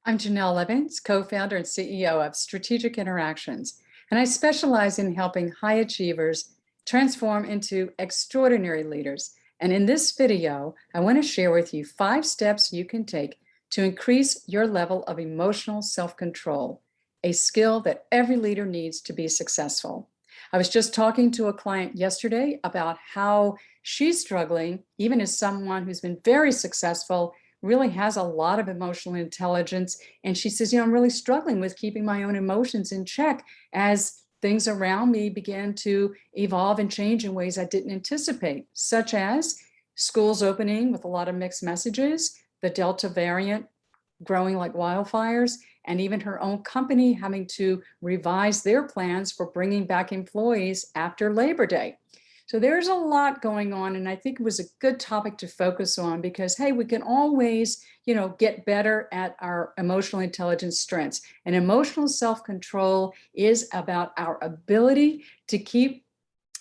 I'm Jennell Evans, co-founder and CEO of Strategic Interactions, and I specialize in helping high achievers transform into extraordinary leaders. And in this video, I want to share with you 5 steps you can take to increase your level of emotional self-control, a skill that every leader needs to be successful. I was just talking to a client yesterday about how she's struggling, even as someone who's been very successful, really has a lot of emotional intelligence. And she says, I'm really struggling with keeping my own emotions in check as things around me began to evolve and change in ways I didn't anticipate, such as schools opening with a lot of mixed messages, the Delta variant growing like wildfires, and even her own company having to revise their plans for bringing back employees after Labor Day. So there's a lot going on, and I think it was a good topic to focus on because, hey, we can always, get better at our emotional intelligence strengths. And emotional self-control is about our ability to keep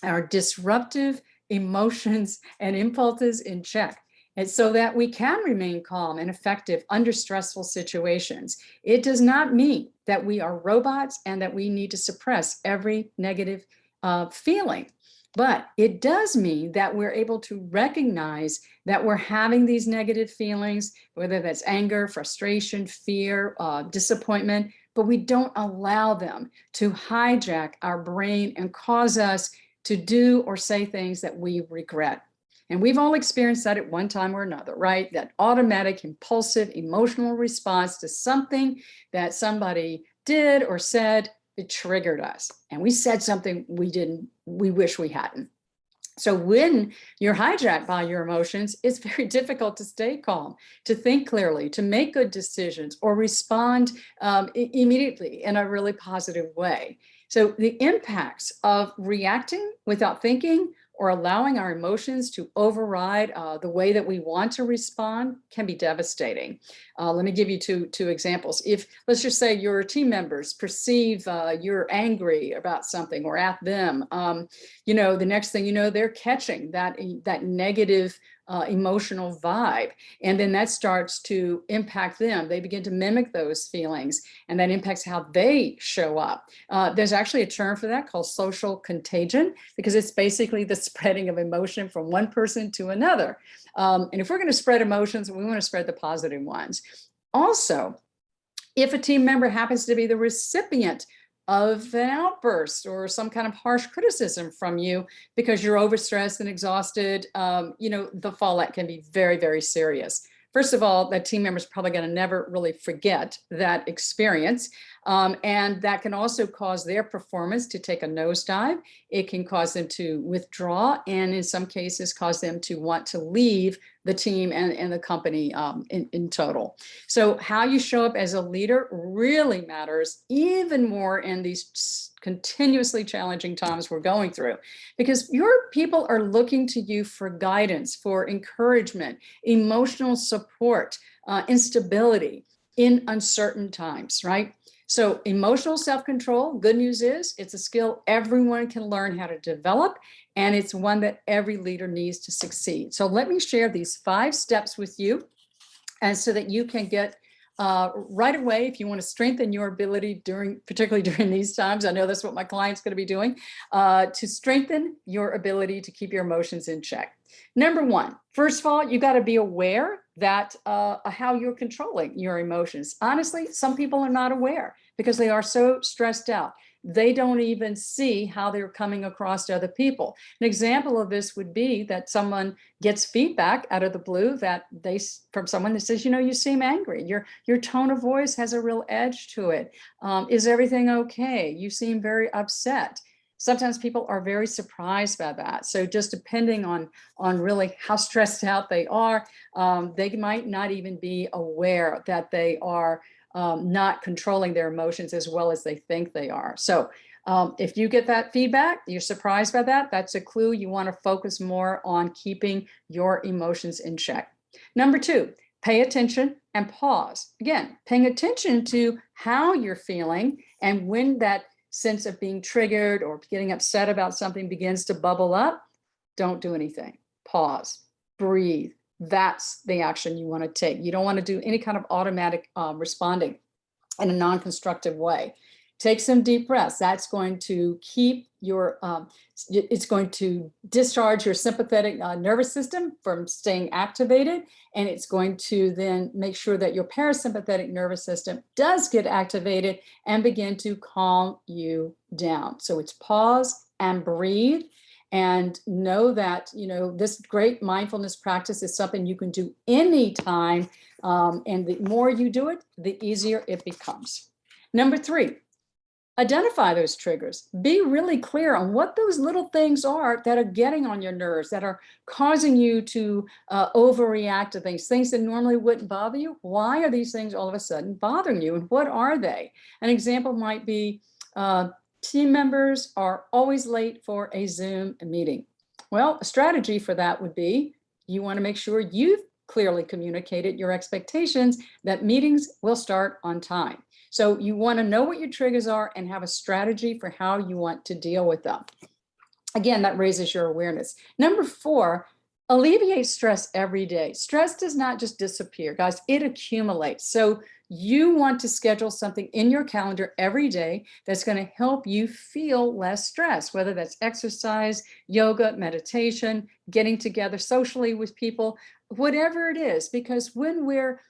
our disruptive emotions and impulses in check, and so that we can remain calm and effective under stressful situations. It does not mean that we are robots and that we need to suppress every negative feeling. But it does mean that we're able to recognize that we're having these negative feelings, whether that's anger, frustration, fear, disappointment, but we don't allow them to hijack our brain and cause us to do or say things that we regret. And we've all experienced that at one time or another, right? That automatic, impulsive, emotional response to something that somebody did or said. It triggered us, and we said something we wish we hadn't. So when you're hijacked by your emotions, it's very difficult to stay calm, to think clearly, to make good decisions, or respond immediately in a really positive way. So the impacts of reacting without thinking or allowing our emotions to override the way that we want to respond can be devastating. Let me give you two examples. If, let's just say, your team members perceive you're angry about something or at them, the next thing you know, they're catching that negative emotional vibe. And then that starts to impact them. They begin to mimic those feelings, and that impacts how they show up. There's actually a term for that called social contagion, because it's basically the spreading of emotion from one person to another. And if we're going to spread emotions, we want to spread the positive ones. Also, if a team member happens to be the recipient of an outburst or some kind of harsh criticism from you because you're overstressed and exhausted, the fallout can be very, very serious. First of all, that team member is probably going to never really forget that experience. And that can also cause their performance to take a nosedive. It can cause them to withdraw, and in some cases cause them to want to leave the team and the company in total. So how you show up as a leader really matters, even more in these continuously challenging times we're going through, because your people are looking to you for guidance, for encouragement, emotional support, instability in uncertain times, right? So emotional self-control, good news is it's a skill everyone can learn how to develop, and it's one that every leader needs to succeed. So let me share these 5 steps with you, and so that you can get right away, if you want to strengthen your ability particularly during these times. I know that's what my client's going to be doing, to strengthen your ability to keep your emotions in check. Number 1, first of all, you got to be aware that how you're controlling your emotions. Honestly, some people are not aware because they are so stressed out. They don't even see how they're coming across to other people. An example of this would be that someone gets feedback out of the blue from someone that says, you seem angry. Your tone of voice has a real edge to it. Is everything okay? You seem very upset. Sometimes people are very surprised by that. So just depending on really how stressed out they are, they might not even be aware that they are not controlling their emotions as well as they think they are. So if you get that feedback, you're surprised by that, that's a clue you want to focus more on keeping your emotions in check. Number 2, pay attention and pause. Again, paying attention to how you're feeling, and when that sense of being triggered or getting upset about something begins to bubble up, don't do anything. Pause, breathe, that's the action you want to take. You don't want to do any kind of automatic responding in a non-constructive way. Take some deep breaths. That's going to keep your, it's going to discharge your sympathetic nervous system from staying activated. And it's going to then make sure that your parasympathetic nervous system does get activated and begin to calm you down. So it's pause and breathe. And know that, this great mindfulness practice is something you can do anytime. And the more you do it, the easier it becomes. Number 3, identify those triggers. Be really clear on what those little things are that are getting on your nerves, that are causing you to overreact to things that normally wouldn't bother you. Why are these things all of a sudden bothering you, and what are they? An example might be team members are always late for a Zoom meeting. Well, a strategy for that would be you want to make sure you've clearly communicated your expectations that meetings will start on time. So you want to know what your triggers are and have a strategy for how you want to deal with them. Again, that raises your awareness. Number 4, alleviate stress every day. Stress does not just disappear, guys, it accumulates. So you want to schedule something in your calendar every day that's going to help you feel less stress, whether that's exercise, yoga, meditation, getting together socially with people, whatever it is, because when we're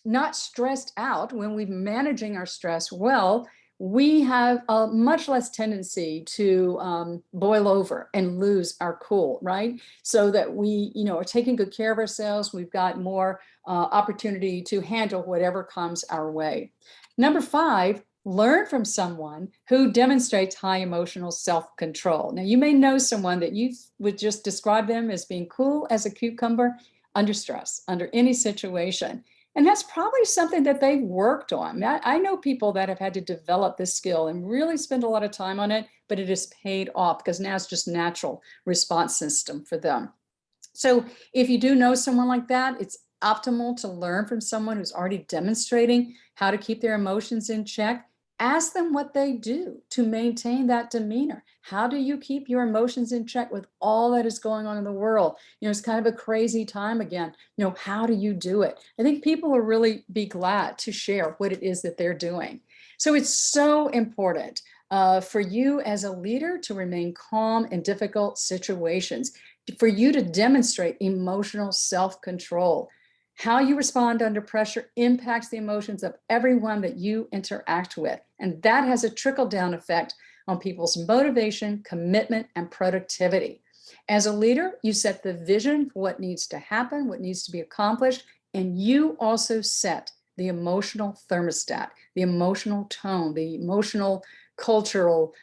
not stressed out, when we're managing our stress well, we have a much less tendency to boil over and lose our cool, right? So that we, are taking good care of ourselves. We've got more opportunity to handle whatever comes our way. Number 5, learn from someone who demonstrates high emotional self-control. Now, you may know someone that you would just describe them as being cool as a cucumber under stress, under any situation. And that's probably something that they've worked on. I know people that have had to develop this skill and really spend a lot of time on it, but it has paid off because now it's just natural response system for them. So if you do know someone like that, it's optimal to learn from someone who's already demonstrating how to keep their emotions in check. Ask them what they do to maintain that demeanor. How do you keep your emotions in check with all that is going on in the world? It's kind of a crazy time again. How do you do it? I think people will really be glad to share what it is that they're doing. So it's so important for you as a leader to remain calm in difficult situations, for you to demonstrate emotional self-control. How you respond under pressure impacts the emotions of everyone that you interact with. And that has a trickle-down effect on people's motivation, commitment, and productivity. As a leader, you set the vision for what needs to happen, what needs to be accomplished, and you also set the emotional thermostat, the emotional tone, the emotional cultural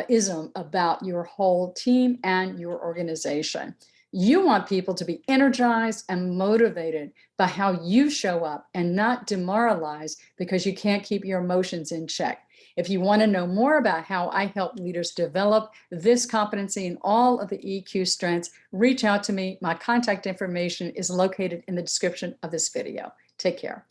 ism about your whole team and your organization. You want people to be energized and motivated by how you show up and not demoralized because you can't keep your emotions in check. If you want to know more about how I help leaders develop this competency and all of the EQ strengths, reach out to me. My contact information is located in the description of this video. Take care.